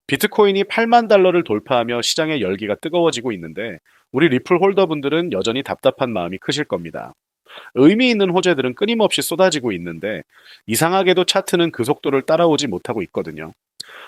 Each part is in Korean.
비트코인이 8만 달러를 돌파하며 시장의 열기가 뜨거워지고 있는데 우리 리플 홀더분들은 여전히 답답한 마음이 크실 겁니다. 의미 있는 호재들은 끊임없이 쏟아지고 있는데 이상하게도 차트는 그 속도를 따라오지 못하고 있거든요.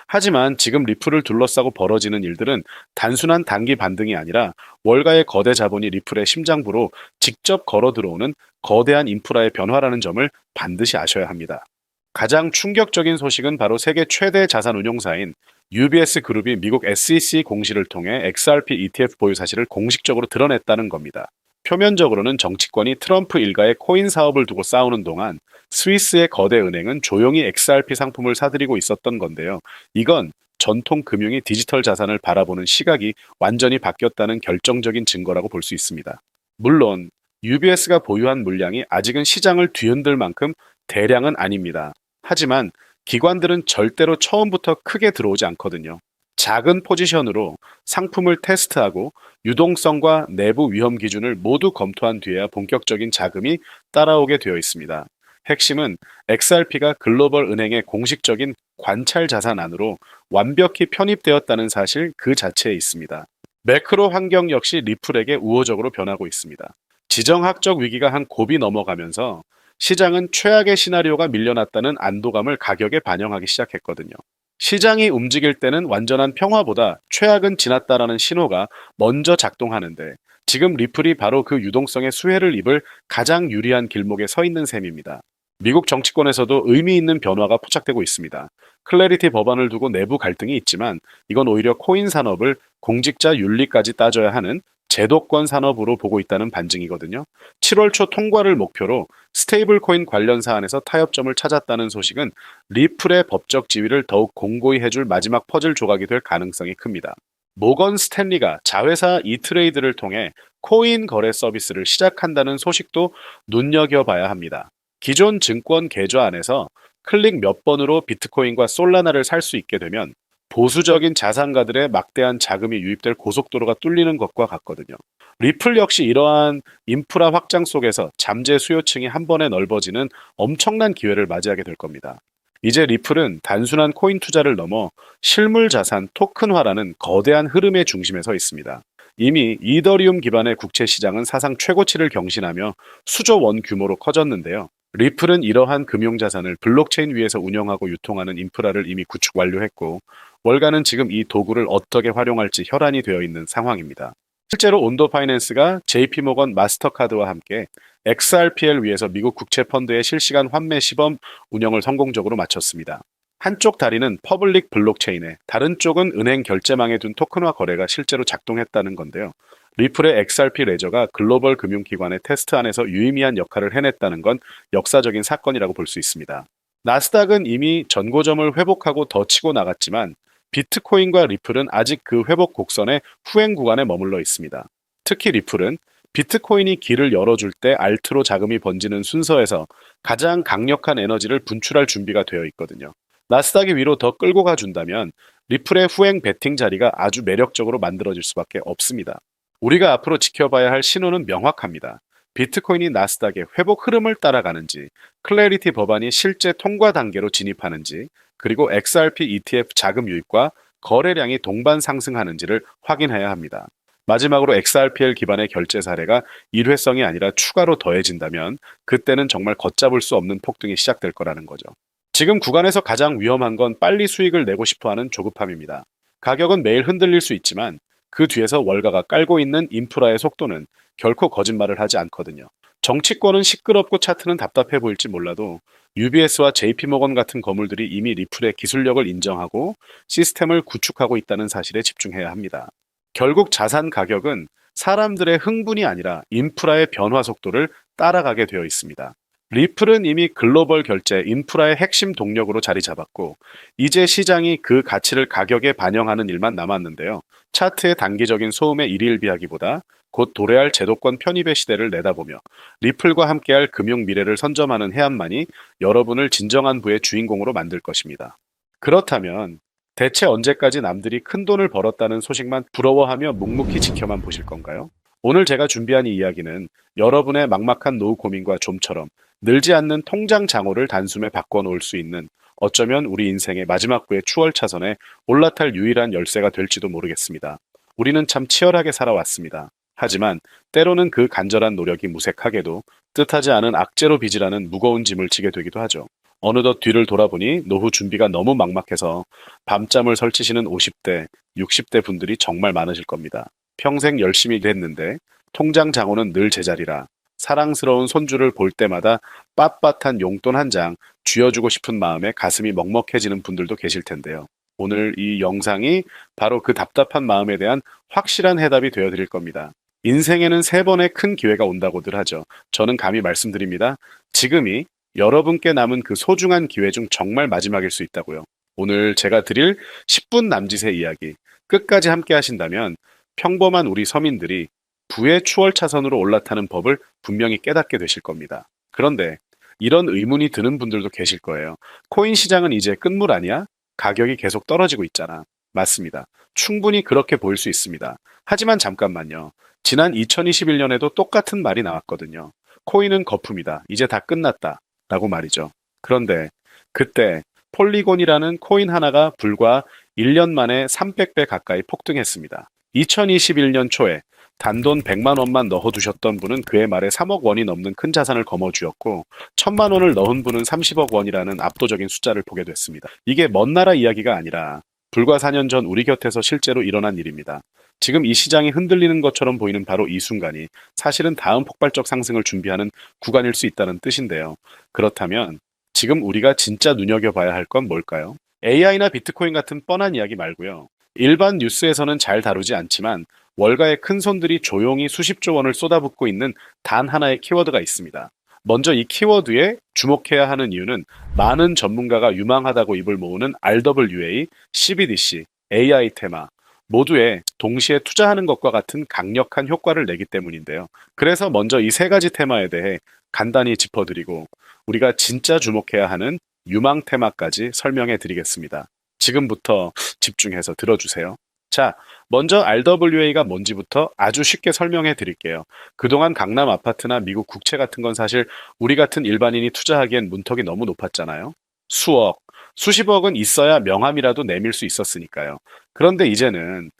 하지만 지금 리플을 둘러싸고 벌어지는 일들은 단순한 단기 반등이 아니라 월가의 거대 자본이 리플의 심장부로 직접 걸어 들어오는 거대한 인프라의 변화라는 점을 반드시 아셔야 합니다. 가장 충격적인 소식은 바로 세계 최대 자산 운용사인 UBS 그룹이 미국 SEC 공시를 통해 XRP ETF 보유 사실을 공식적으로 드러냈다는 겁니다. 표면적으로는 정치권이 트럼프 일가의 코인 사업을 두고 싸우는 동안 스위스의 거대 은행은 조용히 XRP 상품을 사들이고 있었던 건데요. 이건 전통 금융이 디지털 자산을 바라보는 시각이 완전히 바뀌었다는 결정적인 증거라고 볼 수 있습니다. 물론 UBS가 보유한 물량이 아직은 시장을 뒤흔들 만큼 대량은 아닙니다. 하지만 기관들은 절대로 처음부터 크게 들어오지 않거든요. 작은 포지션으로 상품을 테스트하고 유동성과 내부 위험 기준을 모두 검토한 뒤에야 본격적인 자금이 따라오게 되어 있습니다. 핵심은 XRP가 글로벌 은행의 공식적인 관찰 자산 안으로 완벽히 편입되었다는 사실 그 자체에 있습니다. 매크로 환경 역시 리플에게 우호적으로 변하고 있습니다. 지정학적 위기가 한 고비 넘어가면서 시장은 최악의 시나리오가 밀려났다는 안도감을 가격에 반영하기 시작했거든요. 시장이 움직일 때는 완전한 평화보다 최악은 지났다라는 신호가 먼저 작동하는데 지금 리플이 바로 그 유동성의 수혜를 입을 가장 유리한 길목에 서 있는 셈입니다. 미국 정치권에서도 의미 있는 변화가 포착되고 있습니다. 클래리티 법안을 두고 내부 갈등이 있지만 이건 오히려 코인 산업을 공직자 윤리까지 따져야 하는 제도권 산업으로 보고 있다는 반증이거든요. 7월 초 통과를 목표로 스테이블 코인 관련 사안에서 타협점을 찾았다는 소식은 리플의 법적 지위를 더욱 공고히 해줄 마지막 퍼즐 조각이 될 가능성이 큽니다. 모건 스탠리가 자회사 이트레이드를 통해 코인 거래 서비스를 시작한다는 소식도 눈여겨봐야 합니다. 기존 증권 계좌 안에서 클릭 몇 번으로 비트코인과 솔라나를 살 수 있게 되면 보수적인 자산가들의 막대한 자금이 유입될 고속도로가 뚫리는 것과 같거든요. 리플 역시 이러한 인프라 확장 속에서 잠재 수요층이 한 번에 넓어지는 엄청난 기회를 맞이하게 될 겁니다. 이제 리플은 단순한 코인 투자를 넘어 실물 자산 토큰화라는 거대한 흐름의 중심에 서 있습니다. 이미 이더리움 기반의 국채 시장은 사상 최고치를 경신하며 수조 원 규모로 커졌는데요. 리플은 이러한 금융자산을 블록체인 위에서 운영하고 유통하는 인프라를 이미 구축 완료했고 월가는 지금 이 도구를 어떻게 활용할지 혈안이 되어 있는 상황입니다. 실제로 온도 파이낸스가 JP모건 마스터카드와 함께 XRP를 위해서 미국 국채 펀드의 실시간 환매 시범 운영을 성공적으로 마쳤습니다. 한쪽 다리는 퍼블릭 블록체인에 다른 쪽은 은행 결제망에 둔 토큰화 거래가 실제로 작동했다는 건데요. 리플의 XRP 레저가 글로벌 금융기관의 테스트 안에서 유의미한 역할을 해냈다는 건 역사적인 사건이라고 볼 수 있습니다. 나스닥은 이미 전고점을 회복하고 더 치고 나갔지만 비트코인과 리플은 아직 그 회복 곡선의 후행 구간에 머물러 있습니다. 특히 리플은 비트코인이 길을 열어줄 때 알트로 자금이 번지는 순서에서 가장 강력한 에너지를 분출할 준비가 되어 있거든요. 나스닥이 위로 더 끌고 가준다면 리플의 후행 베팅 자리가 아주 매력적으로 만들어질 수밖에 없습니다. 우리가 앞으로 지켜봐야 할 신호는 명확합니다. 비트코인이 나스닥의 회복 흐름을 따라가는지, 클래리티 법안이 실제 통과 단계로 진입하는지, 그리고 XRP ETF 자금 유입과 거래량이 동반 상승하는지를 확인해야 합니다. 마지막으로 XRPL 기반의 결제 사례가 일회성이 아니라 추가로 더해진다면 그때는 정말 걷잡을 수 없는 폭등이 시작될 거라는 거죠. 지금 구간에서 가장 위험한 건 빨리 수익을 내고 싶어하는 조급함입니다. 가격은 매일 흔들릴 수 있지만 그 뒤에서 월가가 깔고 있는 인프라의 속도는 결코 거짓말을 하지 않거든요. 정치권은 시끄럽고 차트는 답답해 보일지 몰라도 UBS와 JP모건 같은 거물들이 이미 리플의 기술력을 인정하고 시스템을 구축하고 있다는 사실에 집중해야 합니다. 결국 자산 가격은 사람들의 흥분이 아니라 인프라의 변화 속도를 따라가게 되어 있습니다. 리플은 이미 글로벌 결제 인프라의 핵심 동력으로 자리 잡았고 이제 시장이 그 가치를 가격에 반영하는 일만 남았는데요. 차트의 단기적인 소음에 일일비하기보다 곧 도래할 제도권 편입의 시대를 내다보며 리플과 함께할 금융 미래를 선점하는 해안만이 여러분을 진정한 부의 주인공으로 만들 것입니다. 그렇다면 대체 언제까지 남들이 큰 돈을 벌었다는 소식만 부러워하며 묵묵히 지켜만 보실 건가요? 오늘 제가 준비한 이 이야기는 여러분의 막막한 노후 고민과 좀처럼 늘지 않는 통장 장호를 단숨에 바꿔놓을 수 있는 어쩌면 우리 인생의 마지막 부의 추월 차선에 올라탈 유일한 열쇠가 될지도 모르겠습니다. 우리는 참 치열하게 살아왔습니다. 하지만 때로는 그 간절한 노력이 무색하게도 뜻하지 않은 악재로 빚이라는 무거운 짐을 지게 되기도 하죠. 어느덧 뒤를 돌아보니 노후 준비가 너무 막막해서 밤잠을 설치시는 50대, 60대 분들이 정말 많으실 겁니다. 평생 열심히 일했는데 통장 잔고는 늘 제자리라 사랑스러운 손주를 볼 때마다 빳빳한 용돈 한 장 쥐어주고 싶은 마음에 가슴이 먹먹해지는 분들도 계실 텐데요. 오늘 이 영상이 바로 그 답답한 마음에 대한 확실한 해답이 되어 드릴 겁니다. 인생에는 세 번의 큰 기회가 온다고들 하죠. 저는 감히 말씀드립니다. 지금이 여러분께 남은 그 소중한 기회 중 정말 마지막일 수 있다고요. 오늘 제가 드릴 10분 남짓의 이야기 끝까지 함께 하신다면 평범한 우리 서민들이 부의 추월 차선으로 올라타는 법을 분명히 깨닫게 되실 겁니다. 그런데 이런 의문이 드는 분들도 계실 거예요. 코인 시장은 이제 끝물 아니야? 가격이 계속 떨어지고 있잖아. 맞습니다. 충분히 그렇게 보일 수 있습니다. 하지만 잠깐만요. 지난 2021년에도 똑같은 말이 나왔거든요. 코인은 거품이다. 이제 다 끝났다. 라고 말이죠. 그런데 그때 폴리곤이라는 코인 하나가 불과 1년 만에 300배 가까이 폭등했습니다. 2021년 초에 단돈 100만 원만 넣어두셨던 분은 그해 말에 3억 원이 넘는 큰 자산을 거머쥐었고 1000만 원을 넣은 분은 30억 원이라는 압도적인 숫자를 보게 됐습니다. 이게 먼 나라 이야기가 아니라 불과 4년 전 우리 곁에서 실제로 일어난 일입니다. 지금 이 시장이 흔들리는 것처럼 보이는 바로 이 순간이 사실은 다음 폭발적 상승을 준비하는 구간일 수 있다는 뜻인데요. 그렇다면 지금 우리가 진짜 눈여겨봐야 할 건 뭘까요? AI나 비트코인 같은 뻔한 이야기 말고요. 일반 뉴스에서는 잘 다루지 않지만 월가의 큰 손들이 조용히 수십조 원을 쏟아붓고 있는 단 하나의 키워드가 있습니다. 먼저 이 키워드에 주목해야 하는 이유는 많은 전문가가 유망하다고 입을 모으는 RWA, CBDC, AI 테마 모두에 동시에 투자하는 것과 같은 강력한 효과를 내기 때문인데요. 그래서 먼저 이 세 가지 테마에 대해 간단히 짚어드리고 우리가 진짜 주목해야 하는 유망 테마까지 설명해 드리겠습니다. 지금부터 집중해서 들어주세요. 자, 먼저 RWA가 뭔지부터 아주 쉽게 설명해 드릴게요. 그동안 강남 아파트나 미국 국채 같은 건 사실 우리 같은 일반인이 투자하기엔 문턱이 너무 높았잖아요. 수억, 수십억은 있어야 명함이라도 내밀 수 있었으니까요. 그런데 이제는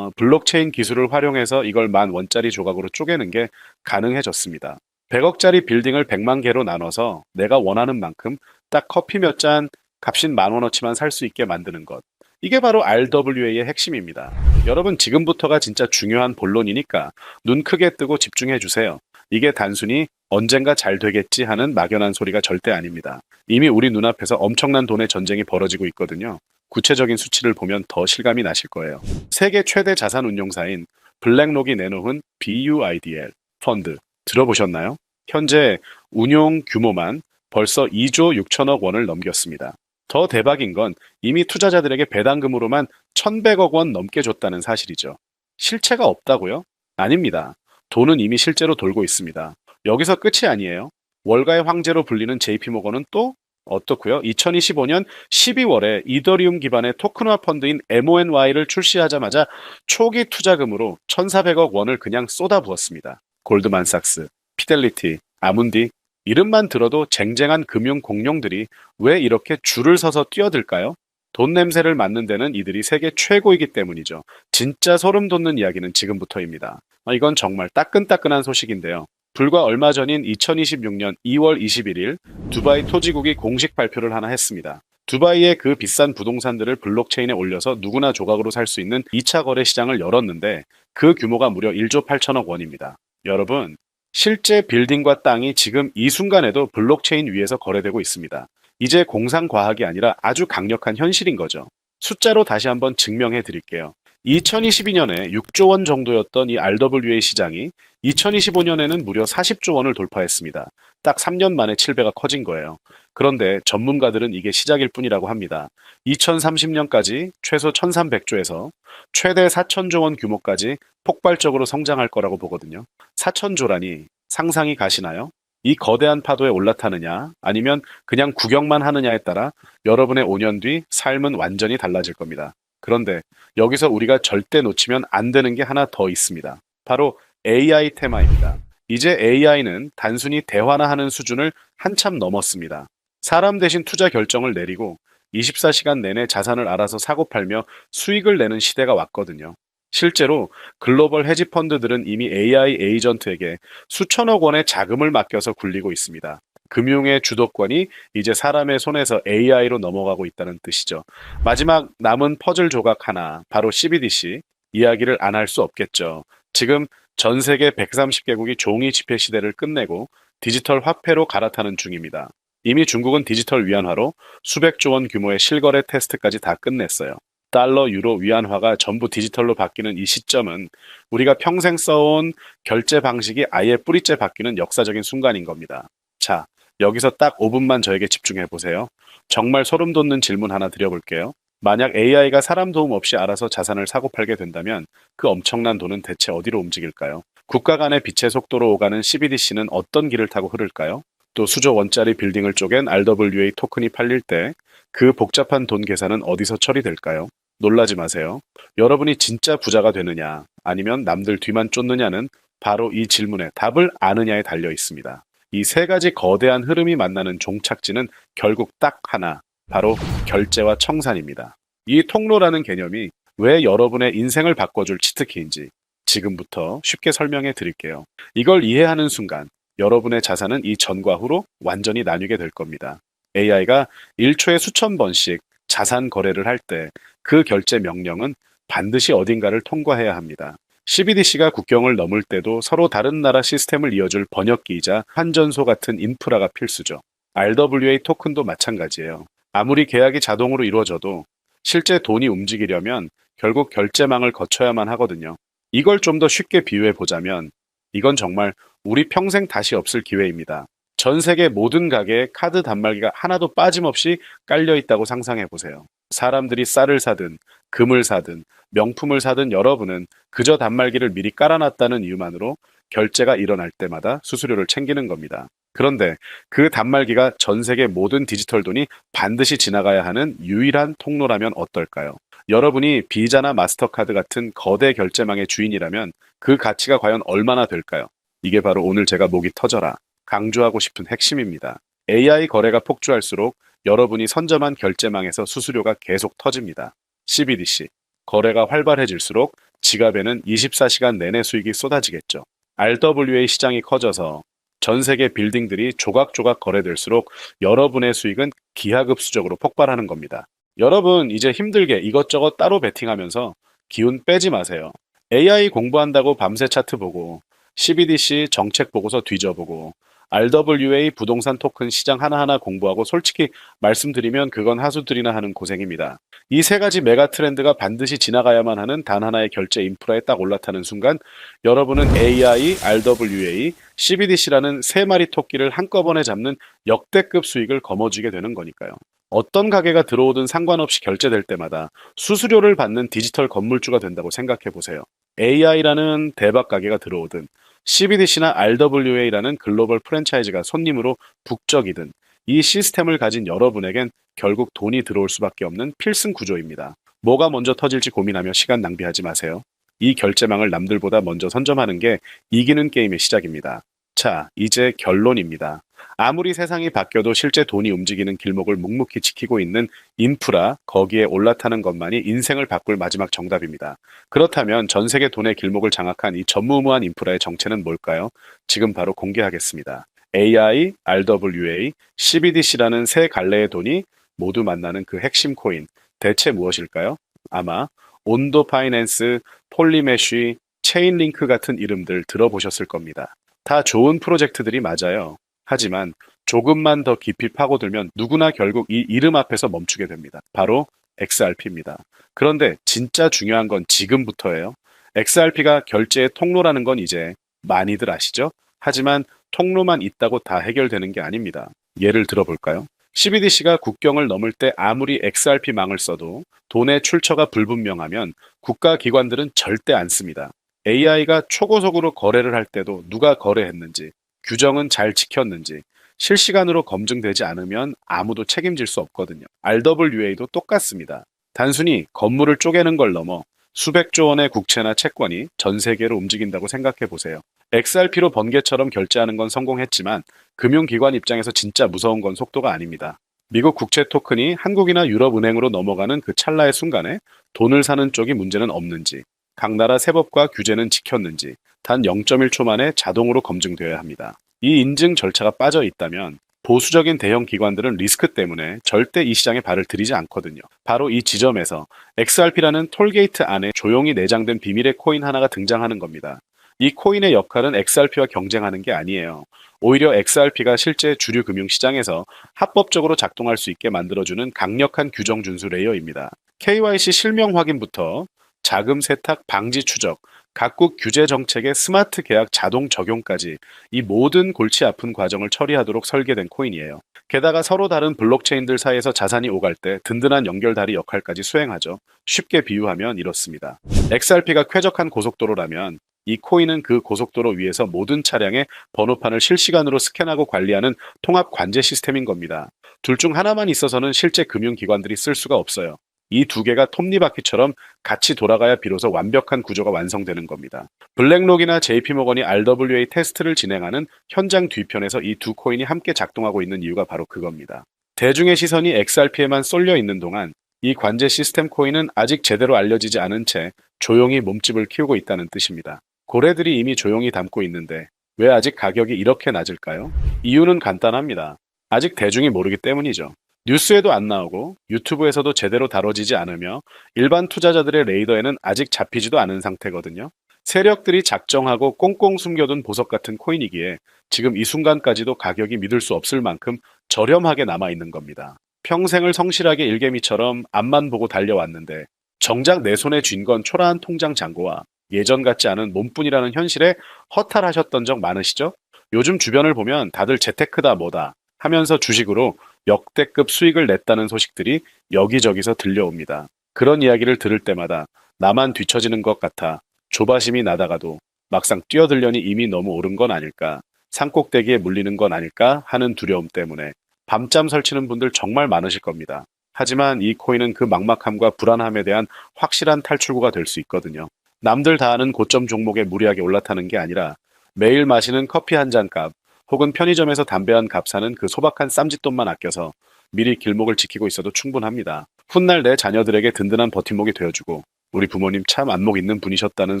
블록체인 기술을 활용해서 이걸 10,000원짜리 조각으로 쪼개는 게 가능해졌습니다. 100억짜리 빌딩을 100만 개로 나눠서 내가 원하는 만큼 딱 커피 몇 잔 값인 10,000원어치만 살 수 있게 만드는 것. 이게 바로 RWA의 핵심입니다. 여러분 지금부터가 진짜 중요한 본론이니까 눈 크게 뜨고 집중해 주세요. 이게 단순히 언젠가 잘 되겠지 하는 막연한 소리가 절대 아닙니다. 이미 우리 눈앞에서 엄청난 돈의 전쟁이 벌어지고 있거든요. 구체적인 수치를 보면 더 실감이 나실 거예요. 세계 최대 자산 운용사인 블랙록이 내놓은 BUIDL 펀드 들어보셨나요? 현재 운용 규모만 벌써 2조 6천억 원을 넘겼습니다. 더 대박인 건 이미 투자자들에게 배당금으로만 1,100억 원 넘게 줬다는 사실이죠. 실체가 없다고요? 아닙니다. 돈은 이미 실제로 돌고 있습니다. 여기서 끝이 아니에요. 월가의 황제로 불리는 JP모건은 또 어떻고요? 2025년 12월에 이더리움 기반의 토큰화 펀드인 MONY를 출시하자마자 초기 투자금으로 1,400억 원을 그냥 쏟아부었습니다. 골드만삭스, 피델리티, 아문디 이름만 들어도 쟁쟁한 금융 공룡들이 왜 이렇게 줄을 서서 뛰어들까요? 돈 냄새를 맡는 데는 이들이 세계 최고이기 때문이죠. 진짜 소름 돋는 이야기는 지금부터입니다. 이건 정말 따끈따끈한 소식인데요. 불과 얼마 전인 2026년 2월 21일 두바이 토지국이 공식 발표를 하나 했습니다. 두바이의 그 비싼 부동산들을 블록체인에 올려서 누구나 조각으로 살 수 있는 2차 거래 시장을 열었는데 그 규모가 무려 1조 8천억 원입니다. 여러분, 실제 빌딩과 땅이 지금 이 순간에도 블록체인 위에서 거래되고 있습니다. 이제 공상과학이 아니라 아주 강력한 현실인 거죠. 숫자로 다시 한번 증명해 드릴게요. 2022년에 6조 원 정도였던 이 RWA 시장이 2025년에는 무려 40조 원을 돌파했습니다. 딱 3년 만에 7배가 커진 거예요. 그런데 전문가들은 이게 시작일 뿐이라고 합니다. 2030년까지 최소 1300조에서 최대 4000조 원 규모까지 폭발적으로 성장할 거라고 보거든요. 4000조라니 상상이 가시나요? 이 거대한 파도에 올라타느냐 아니면 그냥 구경만 하느냐에 따라 여러분의 5년 뒤 삶은 완전히 달라질 겁니다. 그런데 여기서 우리가 절대 놓치면 안 되는 게 하나 더 있습니다. 바로 AI 테마입니다. 이제 AI는 단순히 대화나 하는 수준을 한참 넘었습니다. 사람 대신 투자 결정을 내리고 24시간 내내 자산을 알아서 사고 팔며 수익을 내는 시대가 왔거든요. 실제로 글로벌 헤지 펀드들은 이미 AI 에이전트에게 수천억 원의 자금을 맡겨서 굴리고 있습니다. 금융의 주도권이 이제 사람의 손에서 AI로 넘어가고 있다는 뜻이죠. 마지막 남은 퍼즐 조각 하나, 바로 CBDC. 이야기를 안 할 수 없겠죠. 지금 전 세계 130개국이 종이 지폐 시대를 끝내고 디지털 화폐로 갈아타는 중입니다. 이미 중국은 디지털 위안화로 수백조 원 규모의 실거래 테스트까지 다 끝냈어요. 달러, 유로, 위안화가 전부 디지털로 바뀌는 이 시점은 우리가 평생 써온 결제 방식이 아예 뿌리째 바뀌는 역사적인 순간인 겁니다. 자, 여기서 딱 5분만 저에게 집중해 보세요. 정말 소름 돋는 질문 하나 드려볼게요. 만약 AI가 사람 도움 없이 알아서 자산을 사고 팔게 된다면 그 엄청난 돈은 대체 어디로 움직일까요? 국가 간의 빛의 속도로 오가는 CBDC는 어떤 길을 타고 흐를까요? 또 수조 원짜리 빌딩을 쪼갠 RWA 토큰이 팔릴 때 그 복잡한 돈 계산은 어디서 처리될까요? 놀라지 마세요. 여러분이 진짜 부자가 되느냐, 아니면 남들 뒤만 쫓느냐는 바로 이 질문에 답을 아느냐에 달려 있습니다. 이 세 가지 거대한 흐름이 만나는 종착지는 결국 딱 하나, 바로 결제와 청산입니다. 이 통로라는 개념이 왜 여러분의 인생을 바꿔줄 치트키인지 지금부터 쉽게 설명해 드릴게요. 이걸 이해하는 순간 여러분의 자산은 이 전과 후로 완전히 나뉘게 될 겁니다. AI가 1초에 수천 번씩 자산 거래를 할 때 그 결제 명령은 반드시 어딘가를 통과해야 합니다. CBDC가 국경을 넘을 때도 서로 다른 나라 시스템을 이어줄 번역기이자 환전소 같은 인프라가 필수죠. RWA 토큰도 마찬가지예요. 아무리 계약이 자동으로 이루어져도 실제 돈이 움직이려면 결국 결제망을 거쳐야만 하거든요. 이걸 좀 더 쉽게 비유해 보자면 이건 정말 우리 평생 다시 없을 기회입니다. 전 세계 모든 가게에 카드 단말기가 하나도 빠짐없이 깔려 있다고 상상해 보세요. 사람들이 쌀을 사든 금을 사든 명품을 사든 여러분은 그저 단말기를 미리 깔아놨다는 이유만으로 결제가 일어날 때마다 수수료를 챙기는 겁니다. 그런데 그 단말기가 전 세계 모든 디지털 돈이 반드시 지나가야 하는 유일한 통로라면 어떨까요? 여러분이 비자나 마스터카드 같은 거대 결제망의 주인이라면 그 가치가 과연 얼마나 될까요? 이게 바로 오늘 제가 목이 터져라 강조하고 싶은 핵심입니다. AI 거래가 폭주할수록 여러분이 선점한 결제망에서 수수료가 계속 터집니다. CBDC, 거래가 활발해질수록 지갑에는 24시간 내내 수익이 쏟아지겠죠. RWA 시장이 커져서 전 세계 빌딩들이 조각조각 거래될수록 여러분의 수익은 기하급수적으로 폭발하는 겁니다. 여러분, 이제 힘들게 이것저것 따로 베팅하면서 기운 빼지 마세요. AI 공부한다고 밤새 차트 보고, CBDC 정책 보고서 뒤져보고, RWA 부동산 토큰 시장 하나하나 공부하고 솔직히 말씀드리면 그건 하수들이나 하는 고생입니다. 이 세 가지 메가 트렌드가 반드시 지나가야만 하는 단 하나의 결제 인프라에 딱 올라타는 순간 여러분은 AI, RWA, CBDC라는 세 마리 토끼를 한꺼번에 잡는 역대급 수익을 거머쥐게 되는 거니까요. 어떤 가게가 들어오든 상관없이 결제될 때마다 수수료를 받는 디지털 건물주가 된다고 생각해 보세요. AI라는 대박 가게가 들어오든 CBDC나 RWA라는 글로벌 프랜차이즈가 손님으로 북적이든 이 시스템을 가진 여러분에겐 결국 돈이 들어올 수밖에 없는 필승 구조입니다. 뭐가 먼저 터질지 고민하며 시간 낭비하지 마세요. 이 결제망을 남들보다 먼저 선점하는 게 이기는 게임의 시작입니다. 자, 이제 결론입니다. 아무리 세상이 바뀌어도 실제 돈이 움직이는 길목을 묵묵히 지키고 있는 인프라, 거기에 올라타는 것만이 인생을 바꿀 마지막 정답입니다. 그렇다면 전 세계 돈의 길목을 장악한 이 전무후무한 인프라의 정체는 뭘까요? 지금 바로 공개하겠습니다. AI, RWA, CBDC라는 세 갈래의 돈이 모두 만나는 그 핵심 코인, 대체 무엇일까요? 아마 온도 파이낸스, 폴리메쉬, 체인링크 같은 이름들 들어보셨을 겁니다. 다 좋은 프로젝트들이 맞아요. 하지만 조금만 더 깊이 파고들면 누구나 결국 이 이름 앞에서 멈추게 됩니다. 바로 XRP입니다. 그런데 진짜 중요한 건 지금부터예요. XRP가 결제의 통로라는 건 이제 많이들 아시죠? 하지만 통로만 있다고 다 해결되는 게 아닙니다. 예를 들어볼까요? CBDC가 국경을 넘을 때 아무리 XRP망을 써도 돈의 출처가 불분명하면 국가기관들은 절대 안 씁니다. AI가 초고속으로 거래를 할 때도 누가 거래했는지, 규정은 잘 지켰는지 실시간으로 검증되지 않으면 아무도 책임질 수 없거든요. RWA도 똑같습니다. 단순히 건물을 쪼개는 걸 넘어 수백조 원의 국채나 채권이 전 세계로 움직인다고 생각해 보세요. XRP로 번개처럼 결제하는 건 성공했지만 금융기관 입장에서 진짜 무서운 건 속도가 아닙니다. 미국 국채 토큰이 한국이나 유럽 은행으로 넘어가는 그 찰나의 순간에 돈을 사는 쪽이 문제는 없는지, 각 나라 세법과 규제는 지켰는지 단 0.1초 만에 자동으로 검증되어야 합니다. 이 인증 절차가 빠져 있다면 보수적인 대형 기관들은 리스크 때문에 절대 이 시장에 발을 들이지 않거든요. 바로 이 지점에서 XRP라는 톨게이트 안에 조용히 내장된 비밀의 코인 하나가 등장하는 겁니다. 이 코인의 역할은 XRP와 경쟁하는 게 아니에요. 오히려 XRP가 실제 주류 금융시장에서 합법적으로 작동할 수 있게 만들어주는 강력한 규정 준수 레이어입니다. KYC 실명 확인부터 자금 세탁 방지 추적, 각국 규제 정책의 스마트 계약 자동 적용까지 이 모든 골치 아픈 과정을 처리하도록 설계된 코인이에요. 게다가 서로 다른 블록체인들 사이에서 자산이 오갈 때 든든한 연결다리 역할까지 수행하죠. 쉽게 비유하면 이렇습니다. XRP가 쾌적한 고속도로라면 이 코인은 그 고속도로 위에서 모든 차량의 번호판을 실시간으로 스캔하고 관리하는 통합 관제 시스템인 겁니다. 둘 중 하나만 있어서는 실제 금융기관들이 쓸 수가 없어요. 이 두 개가 톱니바퀴처럼 같이 돌아가야 비로소 완벽한 구조가 완성되는 겁니다. 블랙록이나 JP모건이 RWA 테스트를 진행하는 현장 뒤편에서 이 두 코인이 함께 작동하고 있는 이유가 바로 그겁니다. 대중의 시선이 XRP에만 쏠려 있는 동안 이 관제 시스템 코인은 아직 제대로 알려지지 않은 채 조용히 몸집을 키우고 있다는 뜻입니다. 고래들이 이미 조용히 담고 있는데 왜 아직 가격이 이렇게 낮을까요? 이유는 간단합니다. 아직 대중이 모르기 때문이죠. 뉴스에도 안 나오고 유튜브에서도 제대로 다뤄지지 않으며 일반 투자자들의 레이더에는 아직 잡히지도 않은 상태거든요. 세력들이 작정하고 꽁꽁 숨겨둔 보석 같은 코인이기에 지금 이 순간까지도 가격이 믿을 수 없을 만큼 저렴하게 남아있는 겁니다. 평생을 성실하게 일개미처럼 앞만 보고 달려왔는데 정작 내 손에 쥔 건 초라한 통장 잔고와 예전 같지 않은 몸뿐이라는 현실에 허탈하셨던 적 많으시죠? 요즘 주변을 보면 다들 재테크다 뭐다 하면서 주식으로 역대급 수익을 냈다는 소식들이 여기저기서 들려옵니다. 그런 이야기를 들을 때마다 나만 뒤처지는 것 같아 조바심이 나다가도 막상 뛰어들려니 이미 너무 오른 건 아닐까, 산꼭대기에 물리는 건 아닐까 하는 두려움 때문에 밤잠 설치는 분들 정말 많으실 겁니다. 하지만 이 코인은 그 막막함과 불안함에 대한 확실한 탈출구가 될 수 있거든요. 남들 다 아는 고점 종목에 무리하게 올라타는 게 아니라 매일 마시는 커피 한 잔 값, 혹은 편의점에서 담배 한 값 사는 그 소박한 쌈짓돈만 아껴서 미리 길목을 지키고 있어도 충분합니다. 훗날 내 자녀들에게 든든한 버팀목이 되어주고 우리 부모님 참 안목 있는 분이셨다는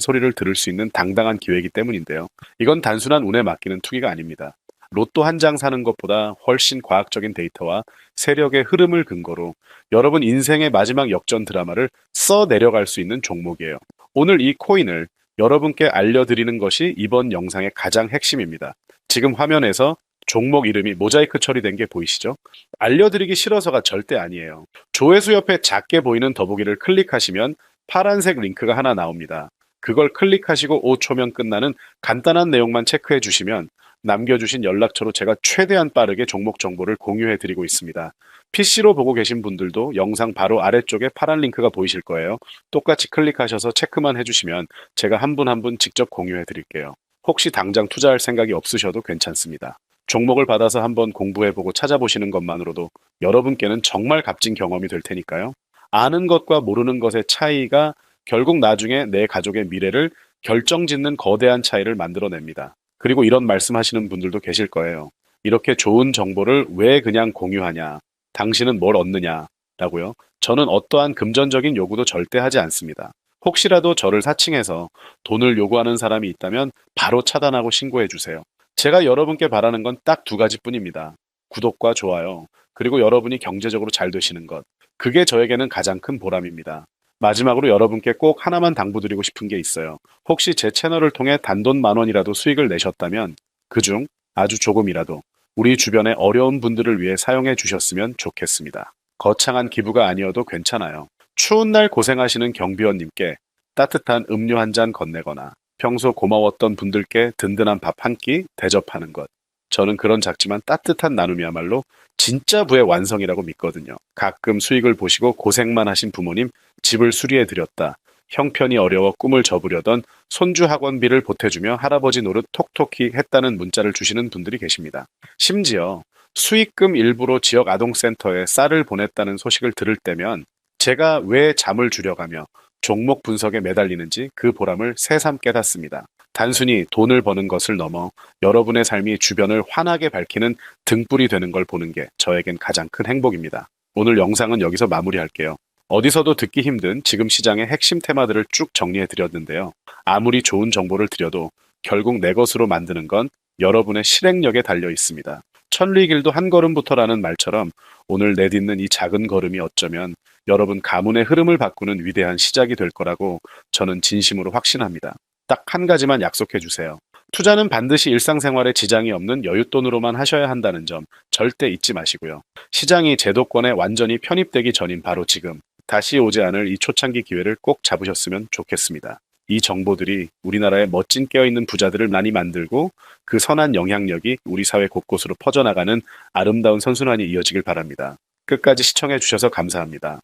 소리를 들을 수 있는 당당한 기회이기 때문인데요. 이건 단순한 운에 맡기는 투기가 아닙니다. 로또 한 장 사는 것보다 훨씬 과학적인 데이터와 세력의 흐름을 근거로 여러분 인생의 마지막 역전 드라마를 써 내려갈 수 있는 종목이에요. 오늘 이 코인을 여러분께 알려드리는 것이 이번 영상의 가장 핵심입니다. 지금 화면에서 종목 이름이 모자이크 처리된 게 보이시죠? 알려드리기 싫어서가 절대 아니에요. 조회수 옆에 작게 보이는 더보기를 클릭하시면 파란색 링크가 하나 나옵니다. 그걸 클릭하시고 5초면 끝나는 간단한 내용만 체크해 주시면 남겨주신 연락처로 제가 최대한 빠르게 종목 정보를 공유해 드리고 있습니다. PC로 보고 계신 분들도 영상 바로 아래쪽에 파란 링크가 보이실 거예요. 똑같이 클릭하셔서 체크만 해주시면 제가 한 분 한 분 직접 공유해 드릴게요. 혹시 당장 투자할 생각이 없으셔도 괜찮습니다. 종목을 받아서 한번 공부해보고 찾아보시는 것만으로도 여러분께는 정말 값진 경험이 될 테니까요. 아는 것과 모르는 것의 차이가 결국 나중에 내 가족의 미래를 결정짓는 거대한 차이를 만들어냅니다. 그리고 이런 말씀하시는 분들도 계실 거예요. 이렇게 좋은 정보를 왜 그냥 공유하냐? 당신은 뭘 얻느냐? 라고요. 저는 어떠한 금전적인 요구도 절대 하지 않습니다. 혹시라도 저를 사칭해서 돈을 요구하는 사람이 있다면 바로 차단하고 신고해 주세요. 제가 여러분께 바라는 건 딱 두 가지뿐입니다. 구독과 좋아요, 그리고 여러분이 경제적으로 잘 되시는 것. 그게 저에게는 가장 큰 보람입니다. 마지막으로 여러분께 꼭 하나만 당부드리고 싶은 게 있어요. 혹시 제 채널을 통해 단돈 10,000원이라도 수익을 내셨다면 그중 아주 조금이라도 우리 주변의 어려운 분들을 위해 사용해 주셨으면 좋겠습니다. 거창한 기부가 아니어도 괜찮아요. 추운 날 고생하시는 경비원님께 따뜻한 음료 한 잔 건네거나 평소 고마웠던 분들께 든든한 밥 한 끼 대접하는 것. 저는 그런 작지만 따뜻한 나눔이야말로 진짜 부의 완성이라고 믿거든요. 가끔 수익을 보시고 고생만 하신 부모님 집을 수리해드렸다. 형편이 어려워 꿈을 접으려던 손주 학원비를 보태주며 할아버지 노릇 톡톡히 했다는 문자를 주시는 분들이 계십니다. 심지어 수익금 일부로 지역 아동센터에 쌀을 보냈다는 소식을 들을 때면 제가 왜 잠을 줄여가며 종목 분석에 매달리는지 그 보람을 새삼 깨닫습니다. 단순히 돈을 버는 것을 넘어 여러분의 삶이 주변을 환하게 밝히는 등불이 되는 걸 보는 게 저에겐 가장 큰 행복입니다. 오늘 영상은 여기서 마무리할게요. 어디서도 듣기 힘든 지금 시장의 핵심 테마들을 쭉 정리해 드렸는데요. 아무리 좋은 정보를 드려도 결국 내 것으로 만드는 건 여러분의 실행력에 달려 있습니다. 천리길도 한 걸음부터라는 말처럼 오늘 내딛는 이 작은 걸음이 어쩌면 여러분 가문의 흐름을 바꾸는 위대한 시작이 될 거라고 저는 진심으로 확신합니다. 딱 한 가지만 약속해 주세요. 투자는 반드시 일상생활에 지장이 없는 여윳돈으로만 하셔야 한다는 점 절대 잊지 마시고요. 시장이 제도권에 완전히 편입되기 전인 바로 지금 다시 오지 않을 이 초창기 기회를 꼭 잡으셨으면 좋겠습니다. 이 정보들이 우리나라의 멋진 깨어있는 부자들을 많이 만들고 그 선한 영향력이 우리 사회 곳곳으로 퍼져나가는 아름다운 선순환이 이어지길 바랍니다. 끝까지 시청해 주셔서 감사합니다.